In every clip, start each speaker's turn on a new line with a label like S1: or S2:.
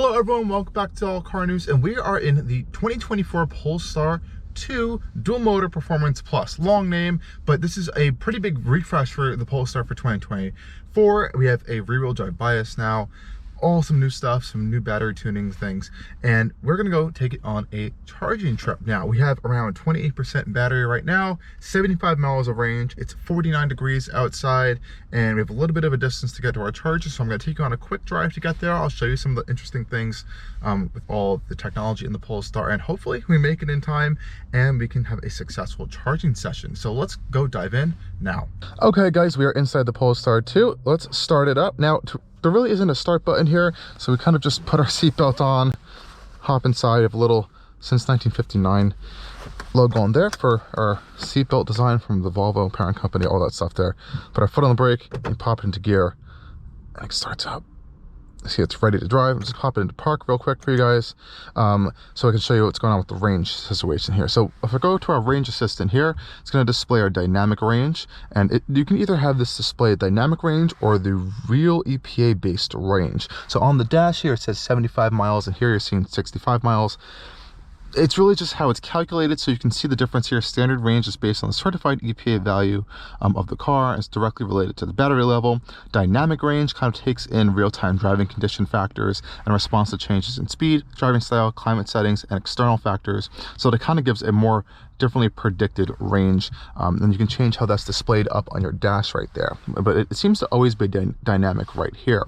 S1: Hello everyone, welcome back to Allcarnews, and we are in the 2024 Polestar 2 Dual Motor Performance Plus. Long name, but this is a pretty big refresh for the Polestar for 2024. We have a rear-wheel drive bias now, some new stuff, some new battery tuning things, and we're gonna go take it on a charging trip. Now we have around 28% battery right now, 75 miles of range. It's 49 degrees outside, and we have a little bit of a distance to get to our charger, so I'm gonna take you on a quick drive to get there. I'll show you some of the interesting things with all the technology in the Polestar, and hopefully we make it in time and we can have a successful charging session. So let's go dive in now. Okay guys, we are inside the Polestar 2. Let's start it up. Now, there really isn't a start button here, so we kind of just put our seatbelt on, hop inside. Of a little since 1959 logo on there for our seatbelt design from the Volvo parent company, all that stuff there. Put our foot on the brake and pop it into gear, and it starts up. See, it's ready to drive. I'm just pop it into park real quick for you guys, so I can show you what's going on with the range situation here. So if I go to our range assistant here, it's going to display our dynamic range, and you can either have this display dynamic range or the real EPA based range. So on the dash here it says 75 miles, and here you're seeing 65 miles. It's really just how it's calculated, so you can see the difference here. Standard range is based on the certified EPA value of the car. It's directly related to the battery level. Dynamic range kind of takes in real-time driving condition factors and response to changes in speed, driving style, climate settings, and external factors. So it kind of gives a more differently predicted range, and you can change how that's displayed up on your dash right there. But it seems to always be dynamic right here.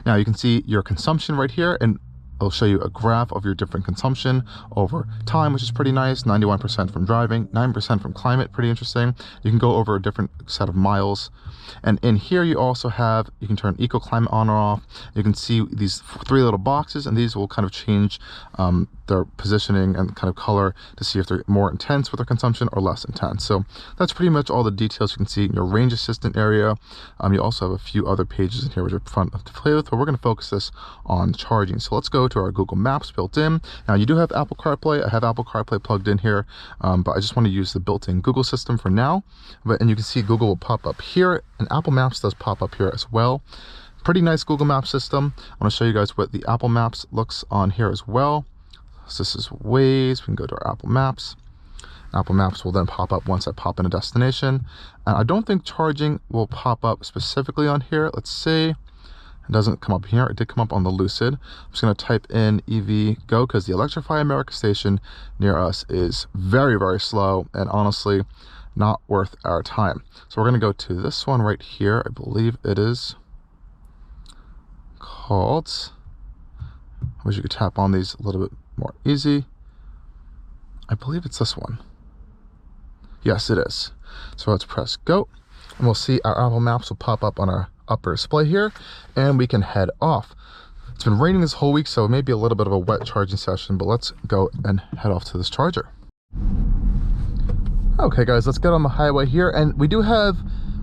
S1: Now you can see your consumption right here, and it'll show you a graph of your different consumption over time, which is pretty nice. 91% from driving, 9% from climate, pretty interesting. You can go over a different set of miles. And in here you also have, you can turn eco climate on or off. You can see these three little boxes, and these will kind of change their positioning and kind of color to see if they're more intense with their consumption or less intense. So that's pretty much all the details you can see in your range assistant area. You also have a few other pages in here which are fun to play with, but we're going to focus this on charging. So let's go to our Google Maps built in. Now you do have Apple CarPlay. I have Apple CarPlay plugged in here, but I just want to use the built-in Google system for now. And you can see Google will pop up here, and Apple Maps does pop up here as well. Pretty nice Google Maps system. I want to show you guys what the Apple Maps looks on here as well. So this is Waze. We can go to our Apple Maps. Apple Maps will then pop up once I pop in a destination. And I don't think charging will pop up specifically on here. Let's see. It doesn't come up here. It did come up on the Lucid. I'm just going to type in EV Go because the Electrify America station near us is very, very slow and honestly not worth our time. So we're going to go to this one right here. I believe it is called, I wish you could tap on these a little bit more easy. I believe it's this one. Yes, it is. So let's press go, and we'll see our Apple Maps will pop up on our upper display here, and we can head off. It's been raining this whole week, so it may be a little bit of a wet charging session, but let's go and head off to this charger. Okay guys, let's get on the highway here, and we do have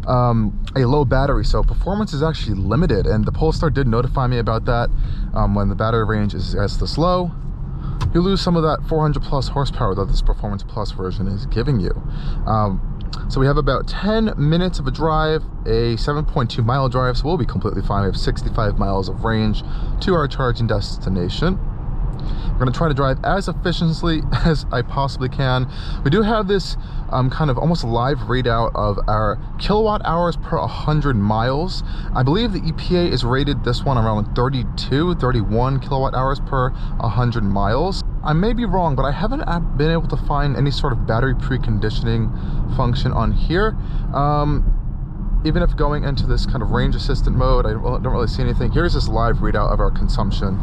S1: a low battery, so performance is actually limited, and the Polestar did notify me about that. When the battery range is this low, you lose some of that 400 plus horsepower that this Performance Plus version is giving you. So we have about 10 minutes of a drive, a 7.2 mile drive, so we'll be completely fine. We have 65 miles of range to our charging destination. We're going to try to drive as efficiently as I possibly can. We do have this kind of almost live readout of our kilowatt hours per 100 miles. I believe the EPA is rated this one around 32, 31 kilowatt hours per 100 miles. I may be wrong, but I haven't been able to find any sort of battery preconditioning function on here. Even if going into this kind of range assistant mode, I don't really see anything. Here's this live readout of our consumption.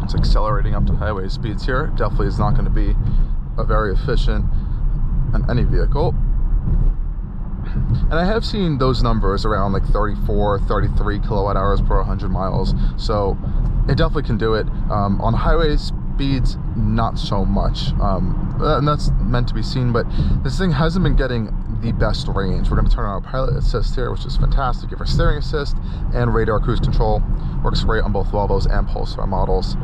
S1: It's accelerating up to highway speeds here. Definitely is not going to be a very efficient in any vehicle. And I have seen those numbers around like 34, 33 kilowatt hours per 100 miles. So it definitely can do it. On highway speeds, not so much. And that's meant to be seen, but this thing hasn't been getting the best range. We're going to turn on our pilot assist here, which is fantastic. Give our steering assist and radar cruise control. Works great on both Volvos and Polestar models.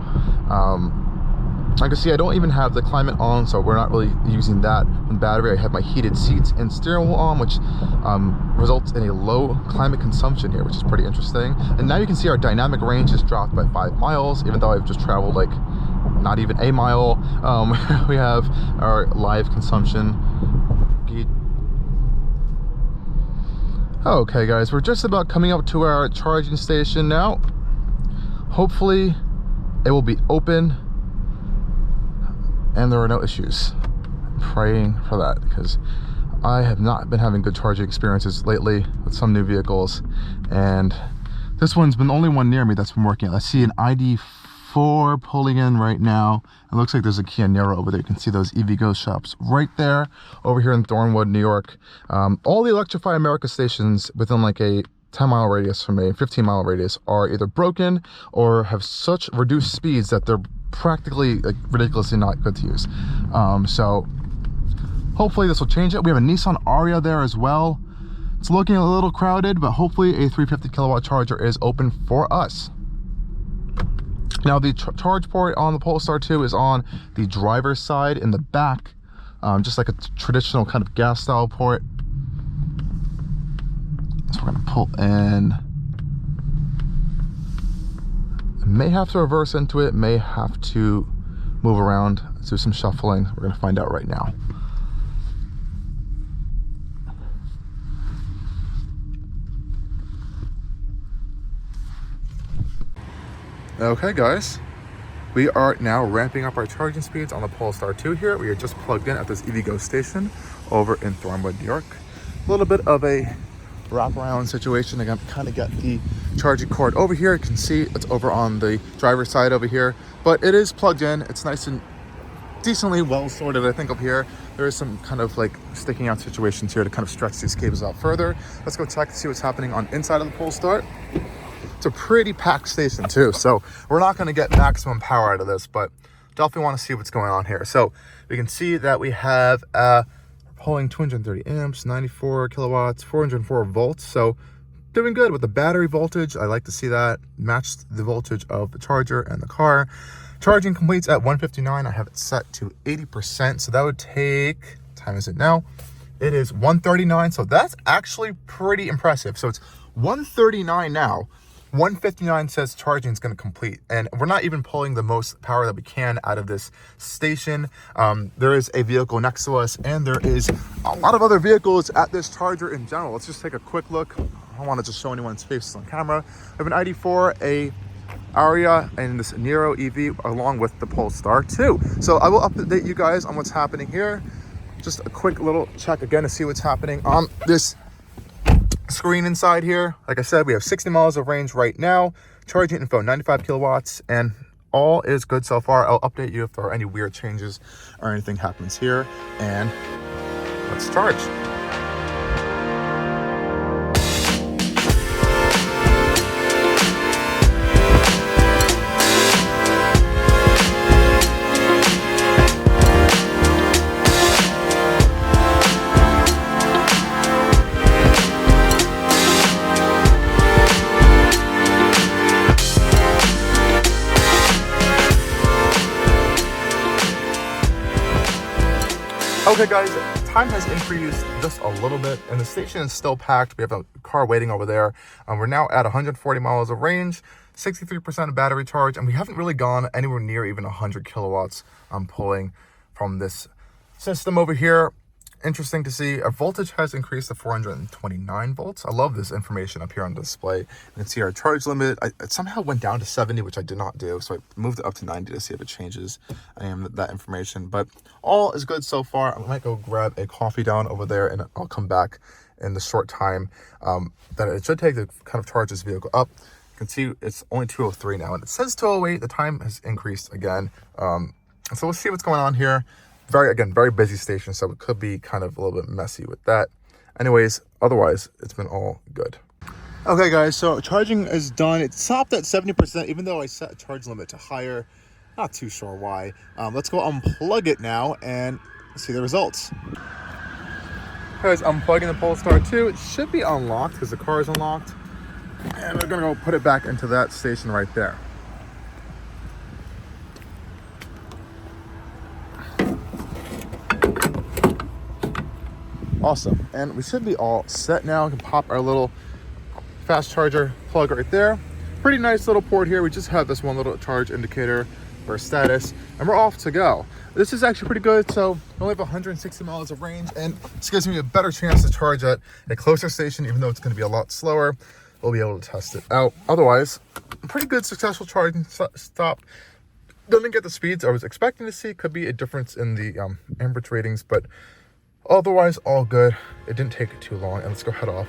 S1: I can see I don't even have the climate on, so we're not really using that on battery. I have my heated seats and steering wheel on, which results in a low climate consumption here, which is pretty interesting. And now you can see our dynamic range is dropped by 5 miles, even though I've just traveled like not even a mile. We have our live consumption. Okay guys, we're just about coming up to our charging station now. Hopefully it will be open and there are no issues. I'm praying for that because I have not been having good charging experiences lately with some new vehicles, and this one's been the only one near me that's been working. I see an ID4 pulling in right now. It looks like there's a Kia Niro over there. You can see those EVgo shops right there over here in Thornwood, New York. All the Electrify America stations within like a 10-mile radius from a 15-mile radius are either broken or have such reduced speeds that they're practically like ridiculously not good to use. So hopefully this will change it. We have a Nissan Ariya there as well. It's looking a little crowded, but hopefully a 350 kilowatt charger is open for us. Now the charge port on the Polestar 2 is on the driver's side in the back, just like a traditional kind of gas style port. So we're gonna pull in. May have to reverse into it, may have to move around, do some shuffling. We're gonna find out right now. Okay guys, we are now ramping up our charging speeds on the Polestar 2 here. We are just plugged in at this EVgo station over in Thornwood, New York. A little bit of a wraparound situation. I kind of got the charging cord over here. You can see it's over on the driver's side over here, but it is plugged in. It's nice and decently well sorted. I think up here there is some kind of like sticking out situations here to kind of stretch these cables out further. Let's go check to see what's happening on inside of the Polestar. It's a pretty packed station too, so we're not going to get maximum power out of this, but definitely want to see what's going on here. So we can see that we have pulling 230 amps, 94 kilowatts, 404 volts. So doing good with the battery voltage. I like to see that matched the voltage of the charger and the car. Charging completes at 159. I have it set to 80%. So that would take, what time is it now? It is 1:39. So that's actually pretty impressive. So it's 1:39 now. 1:59 says charging is going to complete, and we're not even pulling the most power that we can out of this station. There is a vehicle next to us, and there is a lot of other vehicles at this charger in general. Let's just take a quick look. I don't want to just show anyone's faces on camera. I have an ID4, a Ariya, and this Niro EV along with the Polestar 2. So I will update you guys on what's happening here. Just a quick little check again to see what's happening on this screen inside here. Like I said, we have 60 miles of range right now. Charging info 95 kilowatts, and all is good so far. I'll update you if there are any weird changes or anything happens here. And let's charge. Okay guys, time has increased just a little bit and the station is still packed. We have a car waiting over there. We're now at 140 miles of range, 63% of battery charge, and we haven't really gone anywhere near even 100 kilowatts pulling from this system over here. Interesting to see. Our voltage has increased to 429 volts. I love this information up here on the display. You can see our charge limit. It somehow went down to 70, which I did not do. So I moved it up to 90 to see if it changes that information. But all is good so far. I might go grab a coffee down over there and I'll come back in the short time that it should take to kind of charge this vehicle up. You can see it's only 2:03 now and it says 2:08. The time has increased again. So we'll see what's going on here. Very busy station, so it could be kind of a little bit messy with that. Anyways, otherwise, it's been all good. Okay, guys, so charging is done. It stopped at 70%, even though I set a charge limit to higher. Not too sure why. Let's go unplug it now and see the results. Guys, unplugging the Polestar 2. It should be unlocked because the car is unlocked. And we're gonna go put it back into that station right there. Awesome. And we should be all set now. We can pop our little fast charger plug right there. Pretty nice little port here. We just have this one little charge indicator for status, and we're off to go. This is actually pretty good. So we only have 160 miles of range, and this gives me a better chance to charge at a closer station, even though it's going to be a lot slower. We'll be able to test it out. Otherwise, pretty good successful charging stop. Didn't get the speeds I was expecting to see. Could be a difference in the amperage ratings, but otherwise all good. It didn't take too long. And let's go head off.